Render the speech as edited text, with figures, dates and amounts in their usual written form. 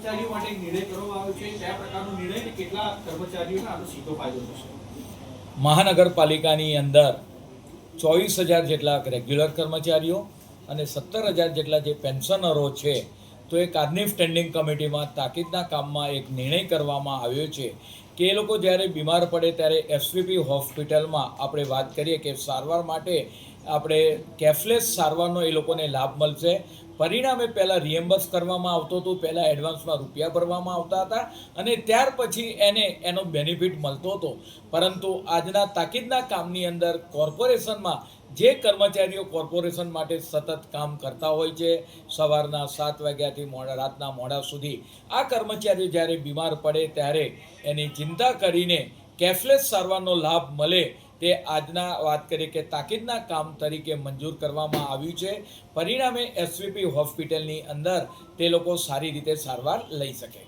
કર્મચારીઓ માટે એક નિર્ણય કરવામાં આવ્યો છે, કયા પ્રકારનો નિર્ણય અને કેટલા કર્મચારીઓને આનો સીધો ફાયદો થશે? મહાનગરપાલિકાની અંદર 24,000 જેટલા રેગ્યુલર કર્મચારીઓ અને 17,000 જેટલા જે પેન્શનરો છે, તો એ કાર્નિવ સ્ટેન્ડિંગ કમિટીમાં તાકીદના કામમાં એક નિર્ણય કરવામાં આવ્યો છે કે એ લોકો જ્યારે બીમાર પડે ત્યારે એસવીપી હોસ્પિટલમાં આપણે વાત કરીએ કે સારવાર માટે આપણે કેશલેસ સારવારનો એ લોકોને લાભ મળશે. પરિણામે પહેલાં રિએમ્બર્સ કરવામાં આવતું હતું, પહેલાં એડવાન્સમાં રૂપિયા ભરવામાં આવતા હતા અને ત્યાર પછી એનો બેનિફિટ મળતો હતો. પરંતુ આજના તાકીદના કામની અંદર કોર્પોરેશનમાં જે કર્મચારીઓ કોર્પોરેશન માટે સતત કામ કરતા હોય છે, સવારના 7 વાગ્યાથી રાતના મોડા સુધી, આ કર્મચારીઓ જ્યારે બીમાર પડે ત્યારે એની ચિંતા કરીને કેશલેસ સારવારનો લાભ મળે તે આજના વાત કરીએ કે તાકીદના કામ તરીકે મંજૂર કરવામાં આવ્યું છે. પરિણામે એસવીપી હોસ્પિટલની અંદર તે લોકો સારી રીતે સારવાર લઈ શકે.